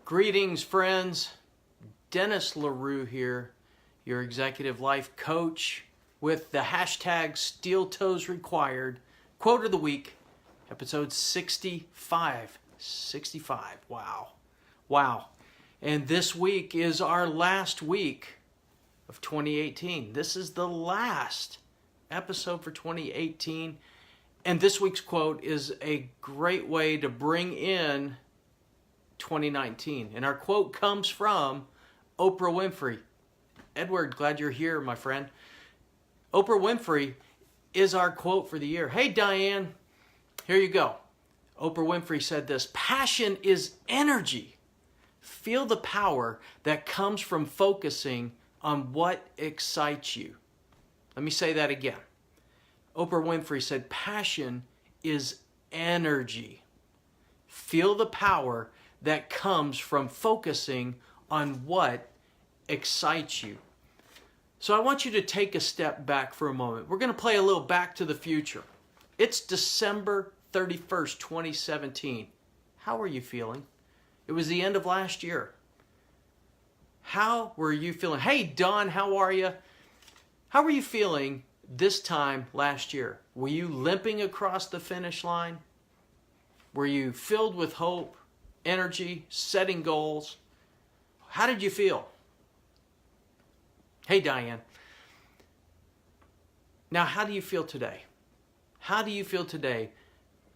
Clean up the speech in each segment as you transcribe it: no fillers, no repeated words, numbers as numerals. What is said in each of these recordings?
Greetings, friends. Dennis LaRue here, your executive life coach with the hashtag Steel Toes Required. Quote of the week, episode 65. 65. Wow. Wow. And this week is our last week of 2018. This is the last episode for 2018. And this week's quote is a great way to bring in 2019. And our quote comes from Oprah Winfrey. Edward, glad you're here, my friend. Oprah Winfrey is our quote for the year. Hey, Diane, here you go. Oprah Winfrey said this: passion is energy. Feel the power that comes from focusing on what excites you. Let me say that again. Oprah Winfrey said, passion is energy. Feel the power that comes from focusing on what excites you. So I want you to take a step back for a moment. We're going to play a little Back to the Future. It's December 31st, 2017. How are you feeling? It was the end of last year. How were you feeling? Hey, Don, how are you? How were you feeling this time last year? Were you limping across the finish line? Were you filled with hope, energy, setting goals? How did you feel? Hey, Diane. Now, how do you feel today? How do you feel today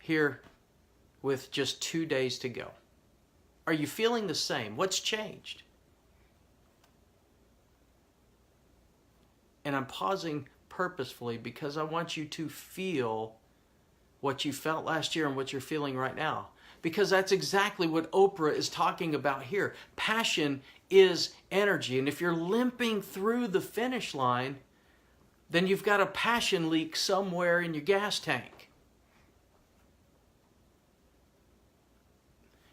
here with just 2 days to go? Are you feeling the same? What's changed? And I'm pausing purposefully because I want you to feel what you felt last year and what you're feeling right now. Because that's exactly what Oprah is talking about here. Passion is energy. And if you're limping through the finish line, then you've got a passion leak somewhere in your gas tank.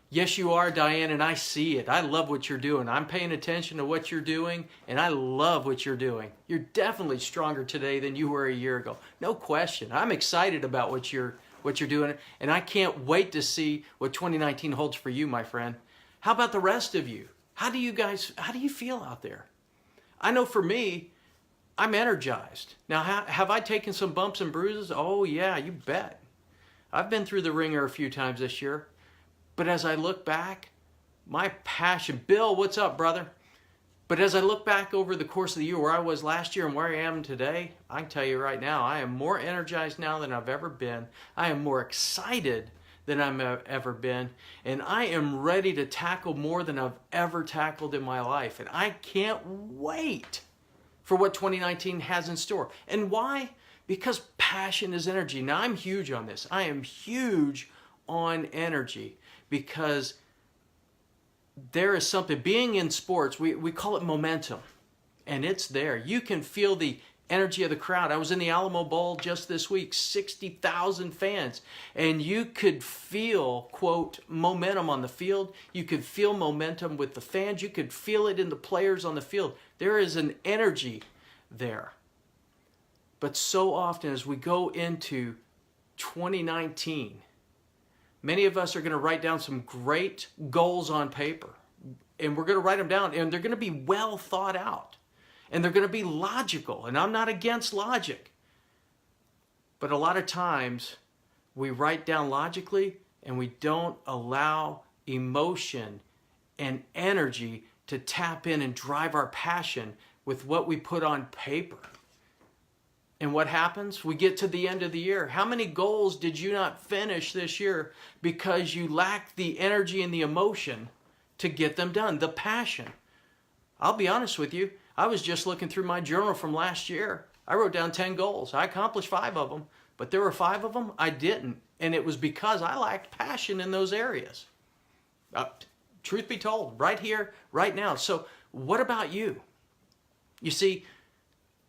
Yes, you are, Diane, and I see it. I love what you're doing. I'm paying attention to what you're doing, and I love what you're doing. You're definitely stronger today than you were a year ago. No question. I'm excited about what you're doing, and I can't wait to see what 2019 holds for you, my friend. How about the rest of you? How do you feel out there? I know for me, I'm energized. Now, have I taken some bumps and bruises? Oh, yeah, you bet. I've been through the ringer a few times this year. But as I look back, my passion, Bill, what's up, brother? But as I look back over the course of the year, where I was last year and where I am today, I can tell you right now, I am more energized now than I've ever been. I am more excited than I've ever been. And I am ready to tackle more than I've ever tackled in my life. And I can't wait for what 2019 has in store. And why? Because passion is energy. Now, I'm huge on this. I am huge on energy. Because there is something, being in sports, we call it momentum, and it's there. You can feel the energy of the crowd. I was in the Alamo Bowl just this week, 60,000 fans, and you could feel, quote, momentum on the field. You could feel momentum with the fans. You could feel it in the players on the field. There is an energy there. But so often as we go into 2019, many of us are going to write down some great goals on paper. And we're going to write them down, and they're going to be well thought out. And they're going to be logical. And I'm not against logic. But a lot of times, we write down logically, and we don't allow emotion and energy to tap in and drive our passion with what we put on paper. And what happens? We get to the end of the year. How many goals did you not finish this year because you lacked the energy and the emotion to get them done? The passion. I'll be honest with you. I was just looking through my journal from last year. I wrote down 10 goals. I accomplished 5 of them, but there were 5 of them I didn't. And it was because I lacked passion in those areas. Truth be told, right here, right now. So what about you? You see,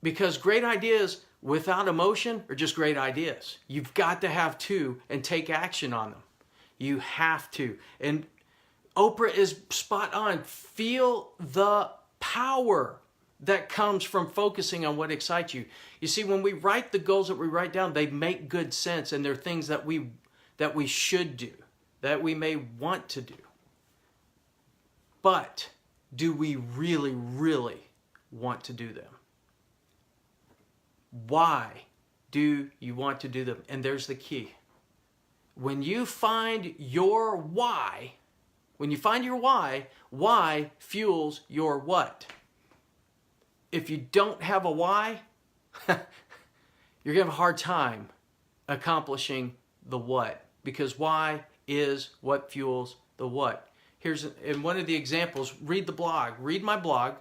because great ideas without emotion are just great ideas. You've got to have 2 and take action on them. You have to. And Oprah is spot on. Feel the power that comes from focusing on what excites you. You see, when we write the goals that we write down, they make good sense, and they're things that we should do, that we may want to do. but do we really, really want to do them? Why do you want to do them? And there's the key. When you find your why, why fuels your what? If you don't have a why, you're going to have a hard time accomplishing the what, because why is what fuels the what. Here's in one of the examples. Read the blog. Read my blog.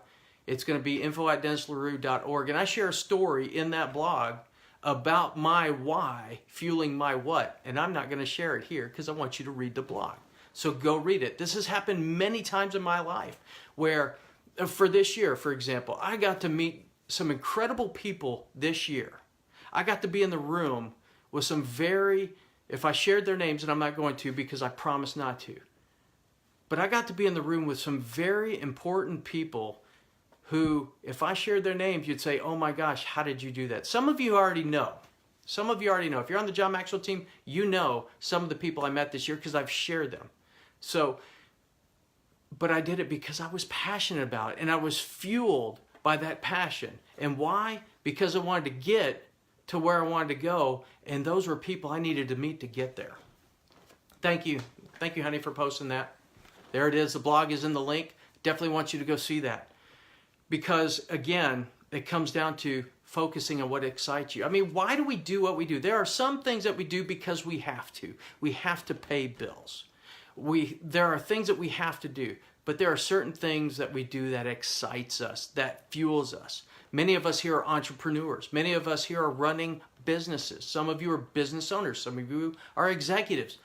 It's going to be info@dennislarue.org, and I share a story in that blog about my why fueling my what, and I'm not going to share it here because I want you to read the blog. So go read it. This has happened many times in my life where, for this year, for example, I got to meet some incredible people this year. I got to be in the room with some if I shared their names, and I'm not going to because I promised not to, but I got to be in the room with some very important people who, if I shared their names, you'd say, oh my gosh, how did you do that? Some of you already know. Some of you already know. If you're on the John Maxwell team, you know some of the people I met this year because I've shared them. So, but I did it because I was passionate about it, and I was fueled by that passion. And why? Because I wanted to get to where I wanted to go, and those were people I needed to meet to get there. Thank you. Thank you, honey, for posting that. There it is. The blog is in the link. Definitely want you to go see that. Because, again, it comes down to focusing on what excites you. I mean, why do we do what we do? There are some things that we do because we have to. We have to pay bills. There are things that we have to do. But there are certain things that we do that excites us, that fuels us. Many of us here are entrepreneurs. Many of us here are running businesses. Some of you are business owners. Some of you are executives.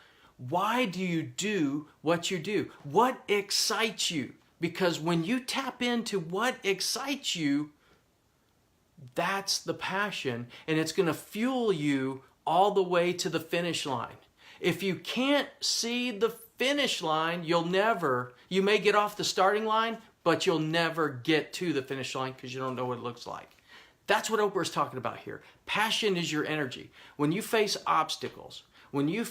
Why do you do what you do? What excites you? Because when you tap into what excites you, that's the passion, and it's going to fuel you all the way to the finish line. If you can't see the finish line, you may get off the starting line, but you'll never get to the finish line because you don't know what it looks like. That's what Oprah is talking about here. Passion is your energy. When you face obstacles, when you're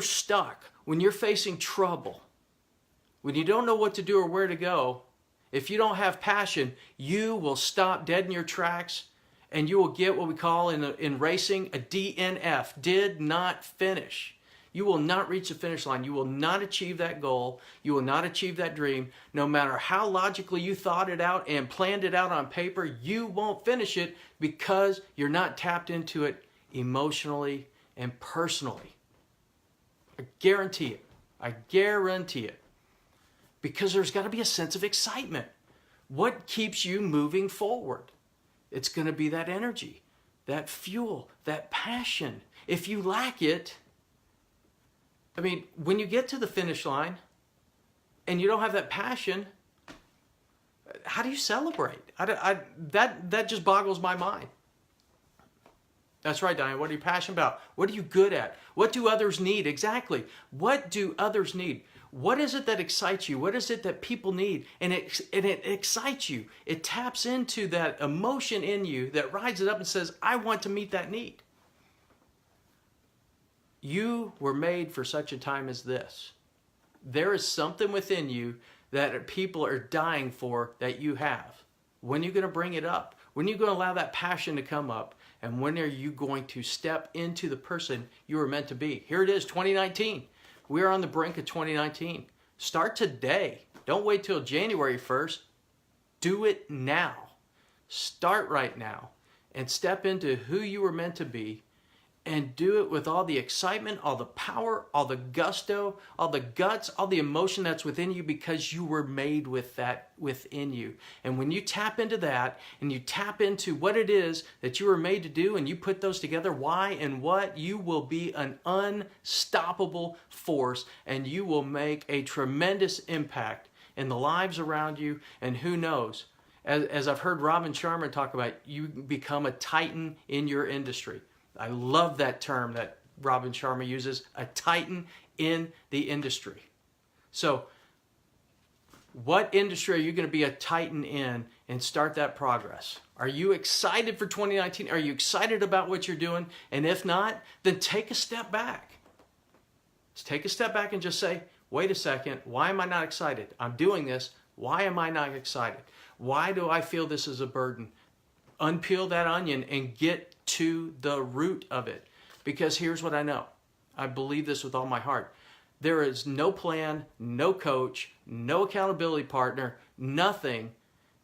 stuck, when you're facing trouble, when you don't know what to do or where to go, if you don't have passion, you will stop dead in your tracks, and you will get what we call in racing a DNF, did not finish. You will not reach the finish line. You will not achieve that goal. You will not achieve that dream. No matter how logically you thought it out and planned it out on paper, you won't finish it because you're not tapped into it emotionally and personally. I guarantee it. I guarantee it. Because there's got to be a sense of excitement. What keeps you moving forward? It's going to be that energy, that fuel, that passion. If you lack it, I mean, when you get to the finish line and you don't have that passion, how do you celebrate? That just boggles my mind. That's right, Diane. What are you passionate about? What are you good at? What do others need? Exactly. What do others need? What is it that excites you? What is it that people need? And it excites you. It taps into that emotion in you that rides it up and says, I want to meet that need. You were made for such a time as this. There is something within you that people are dying for that you have. When are you going to bring it up? When are you going to allow that passion to come up? And when are you going to step into the person you were meant to be? Here it is, 2019. We are on the brink of 2019. Start today. Don't wait till January 1st. Do it now. Start right now and step into who you were meant to be, and do it with all the excitement, all the power, all the gusto, all the guts, all the emotion that's within you, because you were made with that within you. And when you tap into that and you tap into what it is that you were made to do, and you put those together, why and what, you will be an unstoppable force, and you will make a tremendous impact in the lives around you. And who knows, as I've heard Robin Sharma talk about, you become a titan in your industry. I love that term that Robin Sharma uses, a titan in the industry. So what industry are you going to be a titan in, and start that progress? Are you excited for 2019? Are you excited about what you're doing? And if not, then take a step back. Take a step back and just say, wait a second, why am I not excited? I'm doing this. Why am I not excited? Why do I feel this is a burden? Unpeel that onion and get to the root of it. Because here's what I know. I believe this with all my heart. There is no plan, no coach, no accountability partner, nothing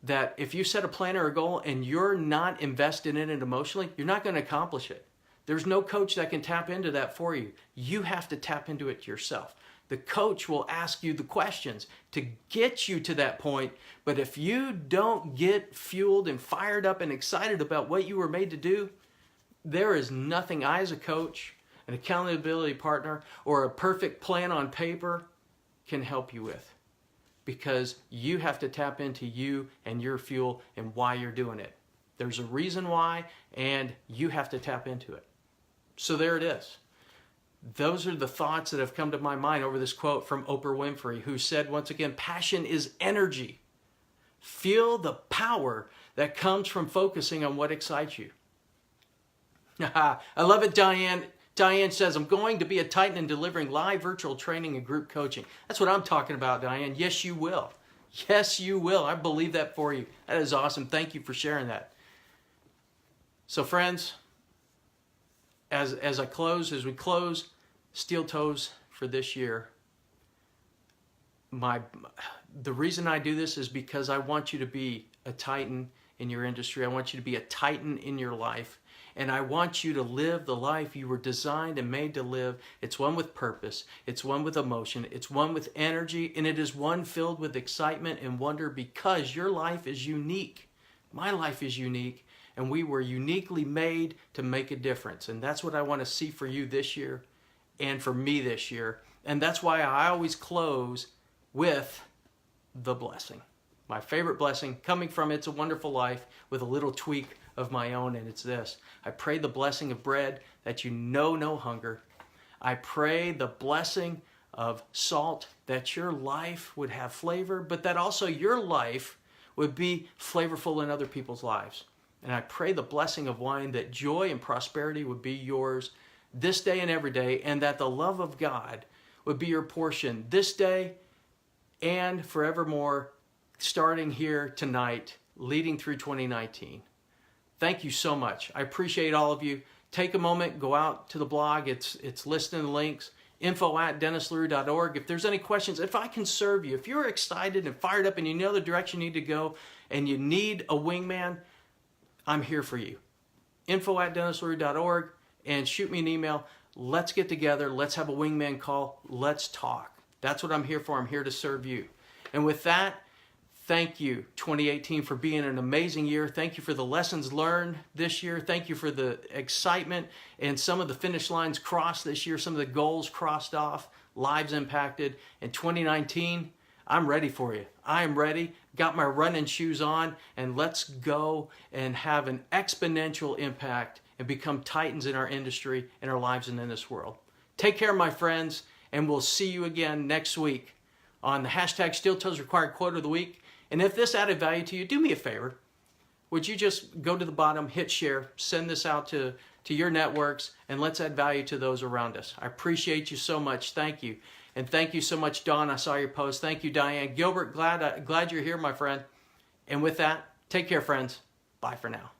that if you set a plan or a goal and you're not invested in it emotionally, you're not going to accomplish it. There's no coach that can tap into that for you. You have to tap into it yourself. The coach will ask you the questions to get you to that point, but if you don't get fueled and fired up and excited about what you were made to do, there is nothing I as a coach, an accountability partner, or a perfect plan on paper can help you with. Because you have to tap into you and your fuel and why you're doing it. There's a reason why, and you have to tap into it. So there it is. Those are the thoughts that have come to my mind over this quote from Oprah Winfrey, who said, once again, passion is energy. Feel the power that comes from focusing on what excites you. I love it, Diane. Diane says, I'm going to be a Titan in delivering live virtual training and group coaching. That's what I'm talking about, Diane. Yes, you will. Yes, you will. I believe that for you. That is awesome. Thank you for sharing that. So, friends, as we close Steel Toes for this year, the reason I do this is because I want you to be a Titan in your industry. I want you to be a Titan in your life. And I want you to live the life you were designed and made to live. It's one with purpose. It's one with emotion. It's one with energy. And it is one filled with excitement and wonder because your life is unique. My life is unique. And we were uniquely made to make a difference. And that's what I want to see for you this year and for me this year. And that's why I always close with the blessing. My favorite blessing coming from It's a Wonderful Life with a little tweak of my own, and it's this. I pray the blessing of bread that you know no hunger. I pray the blessing of salt that your life would have flavor, but that also your life would be flavorful in other people's lives. And I pray the blessing of wine that joy and prosperity would be yours this day and every day, and that the love of God would be your portion this day and forevermore, starting here tonight, leading through 2019. Thank you so much. I appreciate all of you. Take a moment, go out to the blog. It's listed in the links, info@DennisLaRue.org. If there's any questions, if I can serve you, if you're excited and fired up and you know the direction you need to go and you need a wingman, I'm here for you. info@DennisLaRue.org, and shoot me an email. Let's get together. Let's have a wingman call. Let's talk. That's what I'm here for. I'm here to serve you. And with that, thank you, 2018, for being an amazing year. Thank you for the lessons learned this year. Thank you for the excitement and some of the finish lines crossed this year, some of the goals crossed off, lives impacted. In 2019, I'm ready for you. I am ready. Got my running shoes on, and let's go and have an exponential impact and become titans in our industry, in our lives, and in this world. Take care, my friends, and we'll see you again next week on the hashtag Steel Toes Required Quote of the Week. And if this added value to you, do me a favor. Would you just go to the bottom, hit share, send this out to your networks, and let's add value to those around us. I appreciate you so much. Thank you. And thank you so much, Dawn. I saw your post. Thank you, Diane. Gilbert, glad you're here, my friend. And with that, take care, friends. Bye for now.